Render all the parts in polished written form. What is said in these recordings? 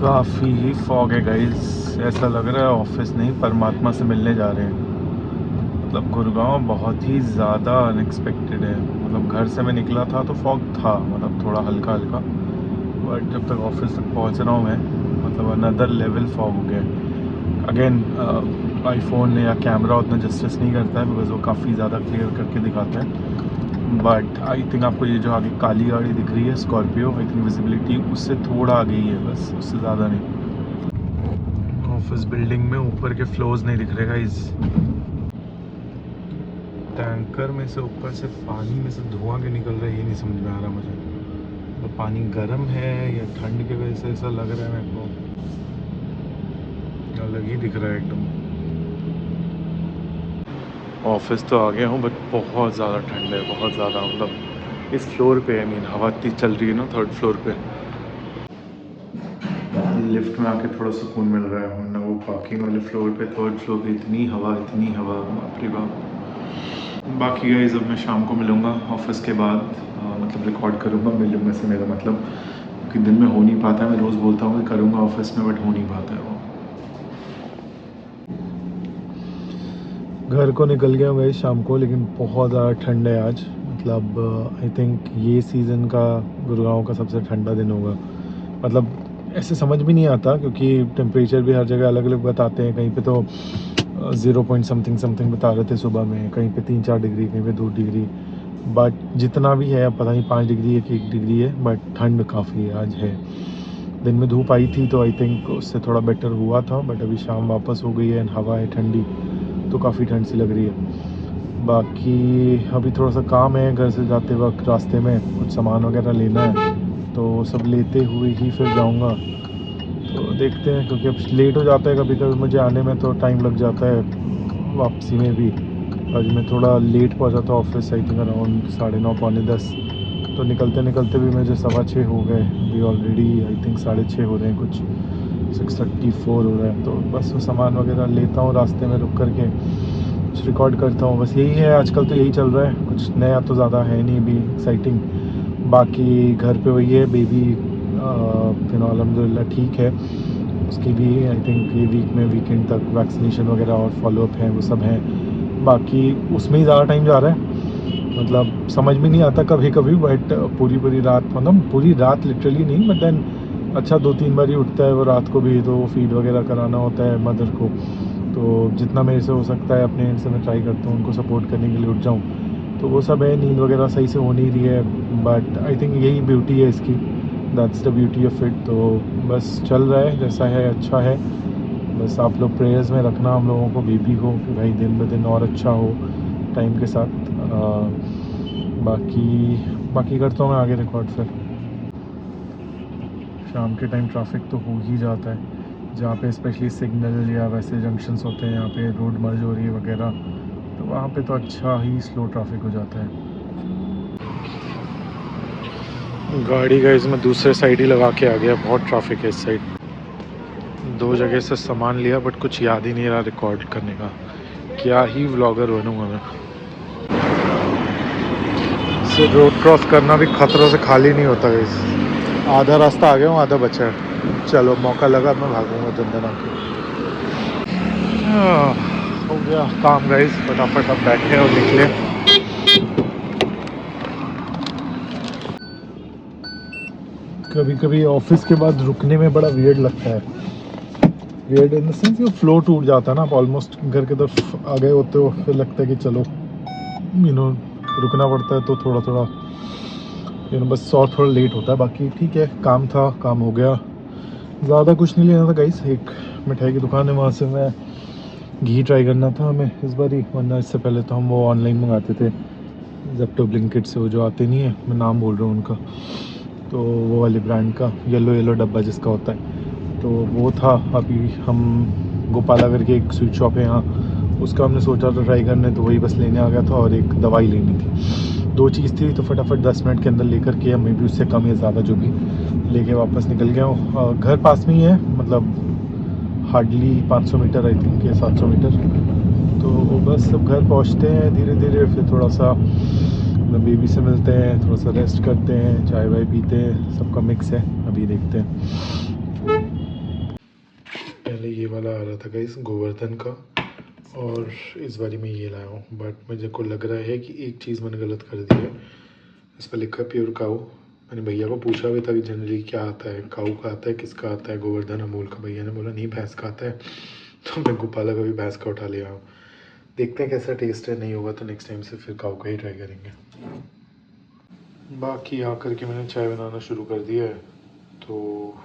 काफ़ी ही फॉग है गाइस, ऐसा लग रहा है ऑफिस नहीं परमात्मा से मिलने जा रहे हैं। मतलब गुड़गांव बहुत ही ज़्यादा अनएक्सपेक्टेड है। मतलब घर से मैं निकला था तो फॉग था, मतलब थोड़ा हल्का हल्का, बट जब तक ऑफिस तक पहुंच रहा हूँ मैं, मतलब अनदर लेवल फॉग हो गया है। अगेन आईफोन या कैमरा उतना जस्टिस नहीं करता है बिकॉज वो काफ़ी ज़्यादा क्लियर करके दिखाता है। बट आई थिंक आपको ये जो आगे काली गाड़ी दिख रही है स्कॉर्पियो, आई थिंक विजिबिलिटी उससे थोड़ा आगे ही है, बस उससे ज़्यादा नहीं। ऑफिस बिल्डिंग में ऊपर के फ्लोर्स नहीं दिख रहे गाइस। टैंकर में से ऊपर से पानी में से धुआं के निकल रहा है, ये नहीं समझ में आ रहा मुझे। तो पानी गर्म है या ठंड की वजह से ऐसा लग रहा है मेरे को, अलग ही दिख रहा है एकदम। ऑफिस तो आ गया हूँ बट बहुत ज़्यादा ठंड है, बहुत ज़्यादा। मतलब इस फ्लोर पे आई मीन हवा इतनी चल रही है ना, थर्ड फ्लोर पे। लिफ्ट में आके थोड़ा सुकून मिल रहा है, वरना वो पार्किंग वाले फ्लोर पे, थर्ड फ्लोर पे इतनी हवा, बाप रे बाप। बाकी गाइस अब मैं शाम को मिलूँगा ऑफिस के बाद, मतलब रिकॉर्ड करूँगा। मिलूँगा से मेरा मतलब कि दिन में हो नहीं पाता है। मैं रोज़ बोलता हूँ मैं करूँगा ऑफिस में, बट हो नहीं पाता है वो। घर को निकल गया गई शाम को, लेकिन बहुत ज़्यादा ठंड है आज। मतलब आई थिंक ये सीज़न का गुड़गांव का सबसे ठंडा दिन होगा। मतलब ऐसे समझ भी नहीं आता क्योंकि टेम्परेचर भी हर जगह अलग अलग बताते हैं। कहीं पे तो 0 पॉइंट समथिंग समथिंग बता रहे थे सुबह में, कहीं पे 3-4 डिग्री, कहीं पे 2 डिग्री। बट जितना भी है, पता नहीं 5 डिग्री है कि 1 डिग्री है, बट ठंड काफ़ी आज है। दिन में धूप आई थी तो आई थिंक उससे थोड़ा बेटर हुआ था, बट अभी शाम वापस हो गई है, हवा है ठंडी, तो काफ़ी ठंड सी लग रही है। बाकी अभी थोड़ा सा काम है घर से जाते वक्त, रास्ते में कुछ सामान वगैरह लेना है, तो सब लेते हुए ही फिर जाऊंगा। तो देखते हैं, क्योंकि अब लेट हो जाता है कभी कभी मुझे आने में, तो टाइम लग जाता है वापसी में भी। आज मैं थोड़ा लेट पहुंचा था ऑफिस, आई थिंक अराउंड 9:30 पौने 10। तो निकलते निकलते भी मुझे 6:15 हो गए। अभी ऑलरेडी आई थिंक 6:30 हो रहे हैं, कुछ 6:34 हो रहा है। तो बस वो सामान वगैरह लेता हूँ, रास्ते में रुक करके कुछ रिकॉर्ड करता हूँ। बस यही है आजकल, तो यही चल रहा है, कुछ नया तो ज़्यादा है नहीं अभी एक्साइटिंग। बाकी घर पे वही है, बेबी अल्हम्दुलिल्लाह ठीक है। उसकी भी आई थिंक ये वीक में वीकेंड तक वैक्सीनेशन वगैरह और फॉलोअप है, वो सब हैं। बाकी उसमें ही ज़्यादा टाइम जा रहा है। मतलब समझ में नहीं आता कभी कभी, बट पूरी रात, मतलब पूरी रात लिटरली नहीं, बट देन अच्छा 2-3 बार ही उठता है वो रात को भी, तो फीड वगैरह कराना होता है मदर को। तो जितना मेरे से हो सकता है अपने एंड से मैं ट्राई करता हूँ उनको सपोर्ट करने के लिए, उठ जाऊँ। तो वो सब है, नींद वगैरह सही से हो नहीं रही है, बट आई थिंक यही ब्यूटी है इसकी, that's the beauty of it. तो बस चल रहा है, जैसा है अच्छा है। बस आप लोग प्रेयर्स में रखना हम लोगों को, बेबी को, कि भाई दिन ब दिन और अच्छा हो टाइम के साथ। बाकी करता हूँ मैं आगे रिकॉर्ड फिर। शाम के टाइम ट्रैफिक तो हो ही जाता है, जहाँ पे स्पेशली सिग्नल या वैसे जंक्शंस होते हैं, यहाँ पे रोड मर्ज हो रही है वगैरह, तो वहाँ पे तो अच्छा ही स्लो ट्रैफिक हो जाता है। गाड़ी का इसमें दूसरे साइड ही लगा के आ गया, बहुत ट्रैफिक है इस साइड। 2 जगह से सामान लिया, बट कुछ याद ही नहीं रहा रिकॉर्ड करने का। क्या ही व्लॉगर बनूंगा मैं। से रोड क्रॉस करना भी खतरों से खाली नहीं होता है। आधा रास्ता आ गया हूँ, आधा बचा है। चलो मौका लगा मैं भागूंगा दंदन आके। हो गया काम गाइस, फटाफट अब बैठे और निकले। कभी कभी ऑफिस के बाद रुकने में बड़ा वियर्ड लगता है। वियर्ड इन द सेंस कि फ्लो टूट जाता है ना, आप ऑलमोस्ट घर की तरफ आ गए होते हो, फिर लगता है कि चलो रुकना पड़ता है, तो थोड़ा थोड़ा बस और थोड़ा लेट होता है। बाकी ठीक है, काम था, काम हो गया। ज़्यादा कुछ नहीं लेना था गाइस, एक मिठाई की दुकान है, वहाँ से मैं घी ट्राई करना था हमें इस बार ही, वरना इससे पहले तो हम वो ऑनलाइन मंगाते थे जेप्टो ब्लिंकिट से, वो जो आते नहीं है, मैं नाम बोल रहा हूँ उनका, तो वो वाले ब्रांड का येलो येलो डब्बा जिसका होता है, तो वो था। अभी हम गोपाला करके एक स्वीट शॉप है यहाँ, उसका हमने सोचा था ट्राई करने, तो वही बस लेने आ गया था, और एक दवाई लेनी थी। 2 चीज़ थी, तो फटाफट 10 मिनट के अंदर लेकर के, मे भी उससे कम या ज़्यादा जो भी, लेके वापस निकल गया हूँ। घर पास में ही है, मतलब हार्डली 500 मीटर आई थिंक, या 700 मीटर। तो बस अब घर पहुँचते हैं धीरे धीरे, फिर थोड़ा सा बेबी से मिलते हैं, थोड़ा सा रेस्ट करते हैं, चाय वाय पीते हैं, सबका मिक्स है, अभी देखते हैं। वाला आ रहा था गाइस गोवर्धन का, और इस बारी मैं ये लाया हूँ। बट मुझे को लग रहा है कि एक चीज़ मैंने गलत कर दी है। इस पर लिखा है प्योर काऊ। मैंने भैया को पूछा भी था कि जनरली क्या आता है, काऊ का आता है, किसका आता है, गोवर्धन अमूल का। भैया ने बोला नहीं भैंस का आता है। तो मैं गोपाला का भी भैंस का उठा लिया हूँ। देखते हैं कैसा टेस्ट है, नहीं होगा तो नेक्स्ट टाइम से फिर काऊ का ही ट्राई करेंगे। बाकी आकर के मैंने चाय बनाना शुरू कर दिया है, तो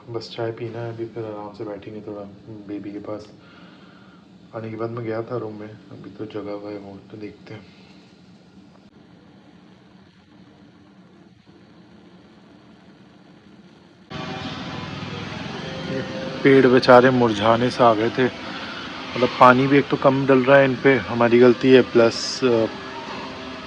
बस चाय पीना है अभी, फिर आराम से बैठेंगे थोड़ा बेबी के पास। आने के बाद मैं गया था रूम में, अभी तो जगह हुआ है वो, तो देखते हैं। पेड़ बेचारे मुरझाने से आ गए थे, मतलब पानी भी एक तो कम डल रहा है इन पे, हमारी गलती है, प्लस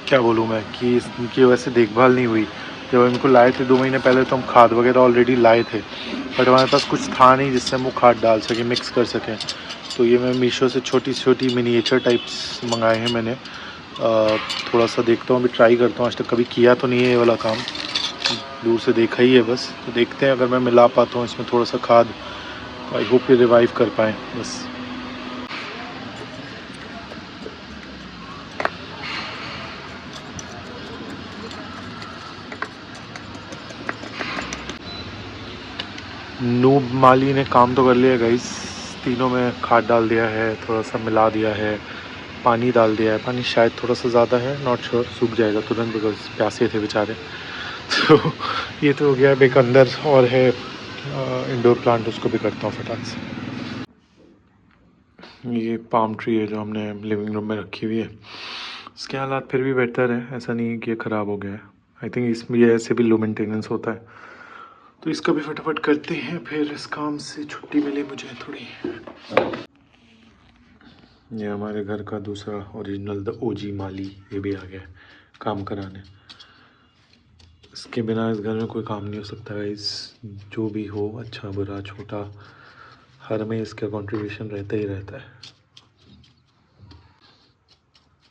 क्या बोलूँ मैं कि इनकी वजह से देखभाल नहीं हुई। जब इनको लाए थे 2 महीने पहले तो हम खाद वगैरह ऑलरेडी लाए थे, बट हमारे पास कुछ था नहीं जिससे हम वो खाद डाल सकें, मिक्स कर सकें। तो ये मैं मीशो से छोटी छोटी मिनिएचर टाइप्स मंगाए हैं मैंने। थोड़ा सा देखता हूँ, अभी ट्राई करता हूँ, आज तक कभी किया तो नहीं है ये वाला काम, दूर से देखा ही है बस। तो देखते हैं अगर मैं मिला पाता हूँ इसमें थोड़ा सा खाद, आई होप ये रिवाइव कर पाएँ बस। नूब माली ने काम तो कर लिया गाइस, तीनों में खाद डाल दिया है, थोड़ा सा मिला दिया है, पानी डाल दिया है। पानी शायद थोड़ा सा ज़्यादा है, नॉट श्योर, सूख जाएगा तुरंत बिकॉज प्यासे थे बेचारे। तो ये तो हो गया। अब एक अंदर और है इंडोर प्लांट, उसको भी करता हूँ फटाक से। ये पाम ट्री है जो हमने लिविंग रूम में रखी हुई है, इसके हालात फिर भी बेहतर है, ऐसा नहीं है कि ये ख़राब हो गया है। आई थिंक इसमें ये ऐसे भी लो मेंटेनेंस होता है, तो इसका भी फटाफट करते हैं, फिर इस काम से छुट्टी मिले मुझे थोड़ी। ये हमारे घर का दूसरा ओरिजिनल द ओजी माली, ये भी आ गया काम कराने। इसके बिना इस घर में कोई काम नहीं हो सकता है। इस जो भी हो, अच्छा बुरा छोटा, हर में इसका कंट्रीब्यूशन रहता ही रहता है।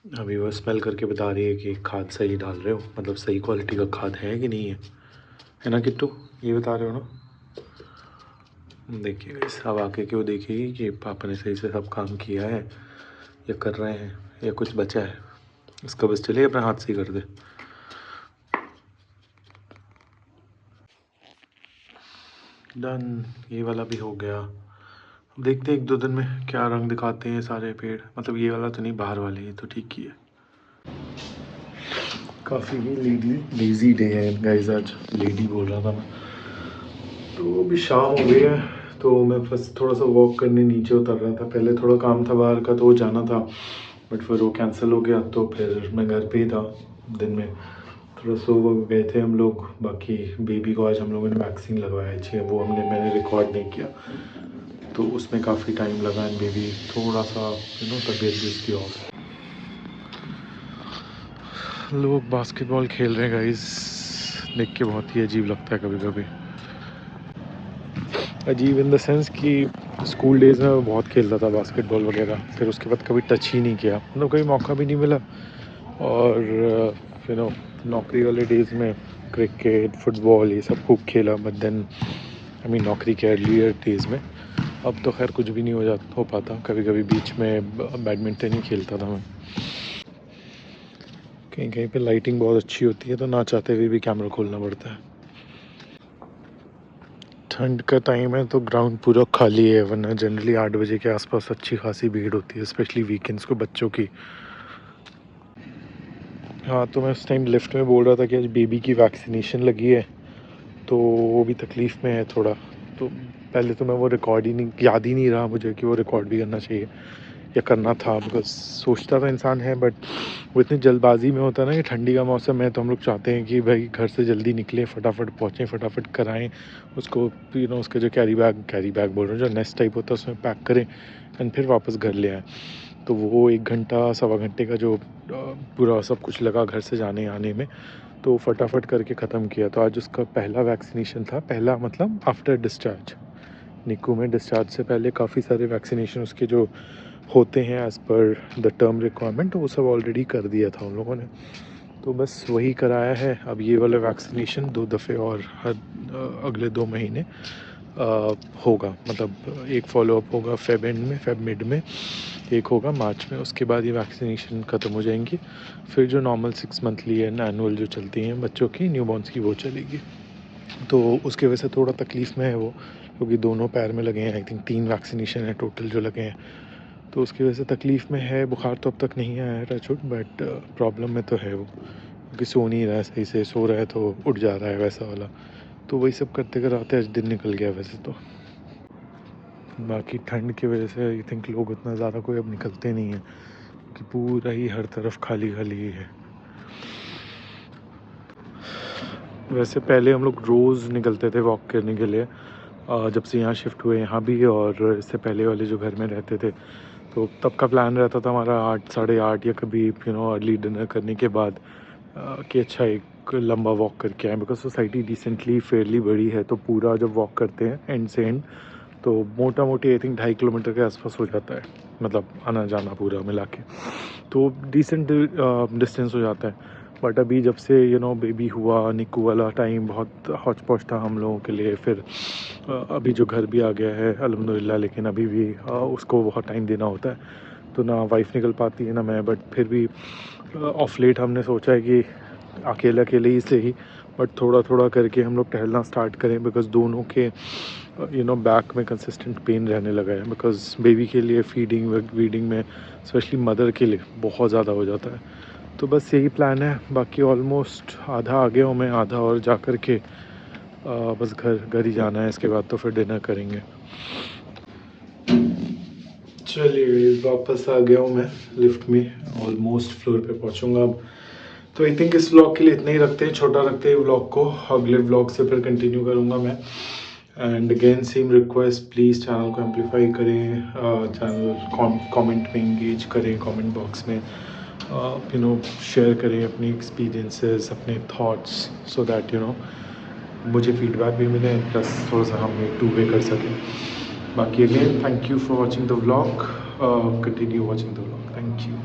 अभी वो स्मेल करके बता रही है कि खाद सही डाल रहे हो, मतलब सही क्वालिटी का खाद है कि नहीं है ना किट्टू, ये बता रहे हो ना। देखिए इस अब आके क्यों देखेगी कि पापा ने सही से सब काम किया है या कर रहे हैं या कुछ बचा है, इसका बस चलिए अपने हाथ से ही कर दे। डन, ये वाला भी हो गया। अब देखते हैं 1-2 दिन में क्या रंग दिखाते हैं सारे पेड़, मतलब ये वाला तो नहीं, बाहर वाले, ये तो ठीक ही है। काफ़ी ही लेज़ी डे है गाइस आज, लेडी बोल रहा था मैं। तो अभी शाम हो गई है, तो मैं बस थोड़ा सा वॉक करने नीचे उतर रहा था। पहले थोड़ा काम था बाहर का, तो वो जाना था, बट फिर वो कैंसिल हो गया, तो फिर मैं घर पे ही था। दिन में थोड़ा सो गए थे हम लोग। बाकी बेबी को आज हम लोगों ने वैक्सीन लगवाया है, वो मैंने रिकॉर्ड नहीं किया, तो उसमें काफ़ी टाइम लगा। एंड बेबी थोड़ा सा तबीयत भी उसकी ऑफ है। लोग बास्केटबॉल खेल रहे हैं गाइस, देख के बहुत ही अजीब लगता है कभी कभी। अजीब इन द सेंस कि स्कूल डेज़ में मैं बहुत खेलता था बास्केटबॉल वगैरह, फिर उसके बाद कभी टच ही नहीं किया, मतलब कभी मौका भी नहीं मिला। और नौकरी वाले डेज़ में क्रिकेट फुटबॉल ये सब खूब खेला, बट देन आई मीन नौकरी के अर्लियर डेज़ में। अब तो खैर कुछ भी नहीं हो पाता, कभी कभी बीच में बैडमिंटन ही खेलता था मैं। कहीं कहीं पे लाइटिंग बहुत अच्छी होती है, तो ना चाहते हुए भी कैमरा खोलना पड़ता है। ठंड का टाइम है तो ग्राउंड पूरा खाली है, वरना जनरली 8 बजे के आसपास अच्छी खासी भीड़ होती है, स्पेशली वीकेंड्स को बच्चों की। हाँ, तो मैं उस टाइम लिफ्ट में बोल रहा था कि आज बेबी की वैक्सीनेशन लगी है, तो वो भी तकलीफ़ में है थोड़ा। तो पहले तो मैं वो रिकॉर्ड ही नहीं, याद ही नहीं रहा मुझे कि वो रिकॉर्ड भी करना चाहिए या करना था, बिकॉज सोचता था इंसान है, बट वो इतनी जल्दबाजी में होता है ना कि ठंडी का मौसम है, तो हम लोग चाहते हैं कि भाई घर से जल्दी निकलें, फटाफट पहुँचें, फटाफट कराएं उसको, उसका जो कैरी बैग बोल रहा हूँ, जो नेस्ट टाइप होता है उसमें पैक करें एंड फिर वापस घर ले आएँ। तो वो 1 घंटा सवा घंटे का जो पूरा सब कुछ लगा घर से जाने आने में, तो फटाफट करके ख़त्म किया। तो आज उसका पहला वैक्सीनेशन था, पहला मतलब आफ्टर डिस्चार्ज। निकू में डिस्चार्ज से पहले काफ़ी सारे वैक्सीनेशन उसके जो होते हैं as per the term requirement, वो सब ऑलरेडी कर दिया था उन लोगों ने, तो बस वही कराया है। अब ये वाला वैक्सीनेशन 2 दफ़े और हर अगले 2 महीने होगा, मतलब एक फॉलोअप होगा फेब एंड में, फेब मिड में एक होगा मार्च में, उसके बाद ये वैक्सीनेशन ख़त्म हो जाएंगी। फिर जो नॉर्मल 6 मंथली एंड एनुअल जो चलती हैं बच्चों की, न्यूबॉर्न्स की, वो चलेगी। तो उसकी वजह से थोड़ा तकलीफ़ में है वो, क्योंकि दोनों पैर में लगे हैं। आई थिंक 3 वैक्सीनेशन है टोटल जो लगे हैं, तो उसकी वजह से तकलीफ़ में है। बुखार तो अब तक नहीं आया है टचवुड, बट प्रॉब्लम में तो है वो, क्योंकि सो नहीं रहा है सही से, सो रहा है तो उठ जा रहा है वैसा वाला। तो वही सब करते कराते आज दिन निकल गया वैसे तो। बाकी ठंड की वजह से आई थिंक लोग उतना ज़्यादा कोई अब निकलते नहीं हैं, कि पूरा ही हर तरफ खाली खाली ही है। वैसे पहले हम लोग रोज़ निकलते थे वॉक करने के लिए, जब से यहाँ शिफ्ट हुए यहाँ भी, और इससे पहले वाले जो घर में रहते थे, तो तब का प्लान रहता था हमारा 8 साढ़े 8 या कभी अर्ली डिनर करने के बाद, कि अच्छा एक लंबा वॉक करके आए, बिकॉज सोसाइटी डिसेंटली फेयरली बड़ी है, तो पूरा जब वॉक करते हैं एंड से एंड, तो मोटा मोटी आई थिंक 2.5 किलोमीटर के आसपास हो जाता है, मतलब आना जाना पूरा मिला के, तो डिसेंट डिस्टेंस हो जाता है। बट अभी जब से बेबी हुआ, निक्कू वाला टाइम बहुत हौच पौच था हम लोगों के लिए। फिर अभी जो घर भी आ गया है अल्हम्दुलिल्लाह, लेकिन अभी भी उसको बहुत टाइम देना होता है, तो ना वाइफ निकल पाती है ना मैं। बट फिर भी ऑफ लेट हमने सोचा है कि अकेले अकेले ही से ही, बट थोड़ा थोड़ा करके हम लोग टहलना स्टार्ट करें, बिकॉज दोनों के बैक में कंसिस्टेंट पेन रहने लगा है, बिकॉज बेबी के लिए फीडिंग वीडिंग में स्पेशली मदर के लिए बहुत ज़्यादा हो जाता है। तो बस यही प्लान है। बाकी ऑलमोस्ट आधा आ गया हूँ मैं, आधा और जा कर के बस घर ही जाना है। इसके बाद तो फिर डिनर करेंगे। चलिए वापस आ गया हूँ मैं लिफ्ट में, ऑलमोस्ट फ्लोर पे पहुँचूँगा अब। तो आई थिंक इस व्लॉग के लिए इतना ही रखते हैं, छोटा रखते हैं व्लॉग को। अगले व्लॉग से फिर कंटिन्यू करूँगा मैं। And again same request, please channel को एम्पलीफाई करें, चैनल कमेंट में इंगेज करें, कमेंट बॉक्स में शेयर करें अपनी एक्सपीरियंसेस, अपने थॉट्स, सो दैट मुझे फीडबैक भी मिले, प्लस थोड़ा सा हम एक टू वे कर सकें। बाकी again thank you for watching the vlog, continue watching the vlog, thank you.